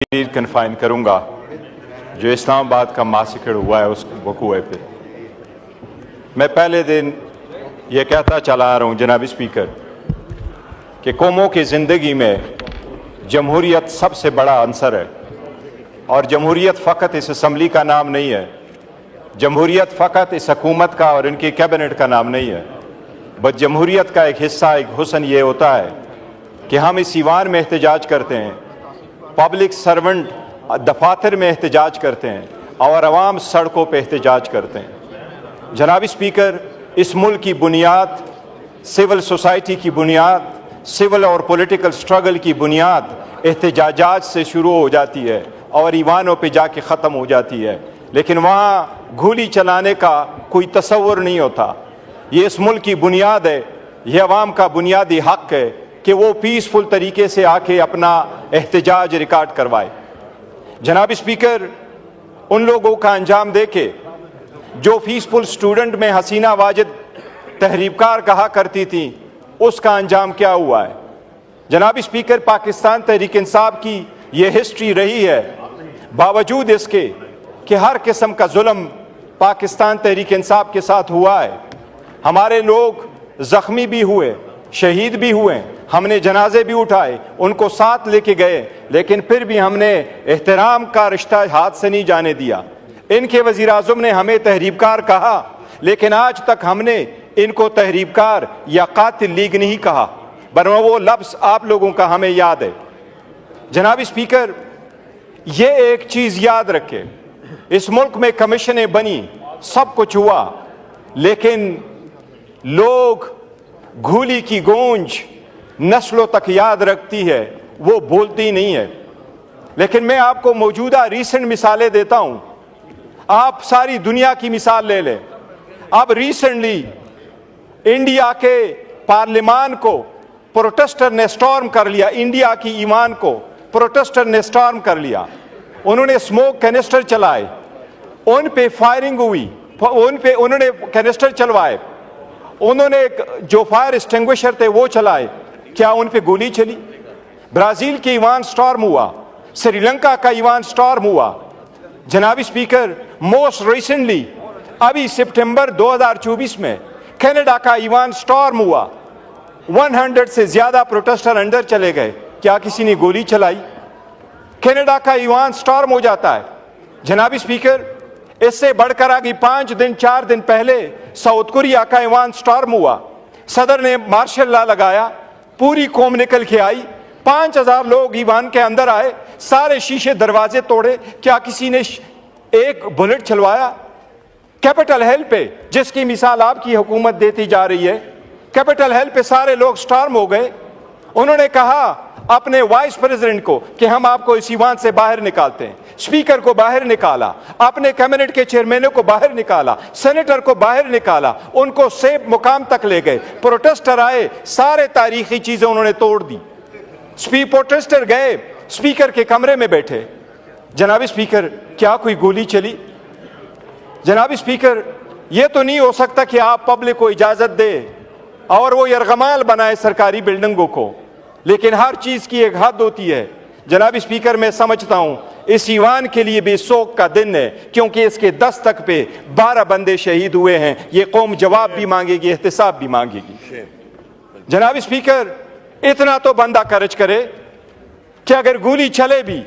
Confine करूंगा जो इस्लामाबाद का मासिकड़ हुआ है उस वकूए पे। मैं पहले दिन ये कहता चला आ रहा हूँ जनाब स्पीकर कि कौमों की ज़िंदगी में जमहूरियत सबसे बड़ा अंसर है और जमहूरियत फ़कत इस असम्बली का नाम नहीं है, जमहूरियत फ़कत इस हुकूमत का और इनकी कैबिनेट का नाम नहीं है, बस जमहूरियत का एक हिस्सा, एक हुस्न ये होता है कि हम इस ईवान में एहतजाज करते हैं, पब्लिक सर्वेंट दफातर में एहतजाज करते हैं और अवाम सड़कों पर एहतजाज करते हैं। जनाब स्पीकर, इस मुल्क की बुनियाद, सिविल सोसाइटी की बुनियाद, सिविल और पॉलिटिकल स्ट्रगल की बुनियाद एहतजाजात से शुरू हो जाती है और ईवानों पे जाके ख़त्म हो जाती है, लेकिन वहाँ गोली चलाने का कोई तसव्वुर नहीं होता। ये इस मुल्क की बुनियाद है, ये अवाम का बुनियादी हक़ है कि वो पीसफुल तरीके से आके अपना एहतजाज रिकॉर्ड करवाए। जनाब स्पीकर, उन लोगों का अंजाम देके जो पीसफुल स्टूडेंट में हसीना वाजिद तहरीबकार कहा करती थी, उसका अंजाम क्या हुआ है? जनाब स्पीकर, पाकिस्तान तहरीक इंसाफ की ये हिस्ट्री रही है, बावजूद इसके कि हर किस्म का जुल्म पाकिस्तान तहरीक इंसाफ के साथ हुआ है। हमारे लोग ज़ख्मी भी हुए, शहीद भी हुए, हमने जनाजे भी उठाए, उनको साथ लेके गए, लेकिन फिर भी हमने एहतराम का रिश्ता हाथ से नहीं जाने दिया। इनके वज़ीर आज़म ने हमें तहरीबकार कहा, लेकिन आज तक हमने इनको तहरीबकार या कातिल लीग नहीं कहा, वरना वो लफ्ज़ आप लोगों का हमें याद है। जनाब स्पीकर, ये एक चीज़ याद रखें, इस मुल्क में कमीशनें बनी, सब कुछ हुआ, लेकिन लोग घूली की गूंज नस्लों तक याद रखती है, वो बोलती नहीं है। लेकिन मैं आपको मौजूदा रीसेंट मिसालें देता हूं, आप सारी दुनिया की मिसाल ले लें। अब रिसेंटली इंडिया के पार्लियामान को प्रोटेस्टर ने स्टॉर्म कर लिया, इंडिया की ईमान को प्रोटेस्टर ने स्टॉर्म कर लिया। उन्होंने स्मोक कैनिस्टर चलाए, उन पे फायरिंग हुई, उन्होंने कैनिस्टर चलवाए, उन्होंने जो फायर एक्सटिंग्विशर थे वो चलाए, क्या उन पे गोली चली? ब्राजील के ईवान स्टॉर्म हुआ, श्रीलंका का ईवान स्टॉर्म हुआ। जनाब स्पीकर, मोस्ट रिसेंटली अभी सितंबर 2024 में कनाडा का ईवान स्टॉर्म हुआ, 100 से ज्यादा प्रोटेस्टर अंदर चले गए, क्या किसी ने गोली चलाई? कनाडा का ईवान स्टॉर्म हो जाता है। जनाब स्पीकर, इससे बढ़कर आगे 5 दिन 4 दिन पहले साउथ कोरिया का ईवान स्टॉर्म हुआ, सदर ने मार्शल लॉ लगाया, पूरी कौम निकल के आई, 5000 लोग ईवान के अंदर आए, सारे शीशे दरवाजे तोड़े, क्या किसी ने एक बुलेट चलवाया? कैपिटल हिल पे, जिसकी मिसाल आपकी हुकूमत देती जा रही है, कैपिटल हिल पे सारे लोग स्टॉर्म हो गए। उन्होंने कहा अपने वाइस प्रेसिडेंट को कि हम आपको इस ईवान से बाहर निकालते हैं, स्पीकर को बाहर निकाला, अपने कैबिनेट के चेयरमैनों को बाहर निकाला, सेनेटर को बाहर निकाला, उनको सेफ मुकाम तक ले गए। प्रोटेस्टर आए, सारे तारीखी चीजें उन्होंने तोड़ दी। प्रोटेस्टर गए, स्पीकर के कमरे में बैठे। जनाब स्पीकर, क्या कोई गोली चली? जनाब स्पीकर, यह तो नहीं हो सकता कि आप पब्लिक को इजाजत दे और वो यरगमाल बनाए सरकारी बिल्डिंगों को, लेकिन हर चीज की एक हद होती है। जनाब स्पीकर, मैं समझता हूं इस ईवान के लिए भी शोक का दिन है, क्योंकि इसके दस्तक पे 12 बंदे शहीद हुए हैं। ये कौम जवाब भी मांगेगी, एहतिसाब भी मांगेगी। जनाब स्पीकर, इतना तो बंदा खर्च करे कि अगर गोली चले भी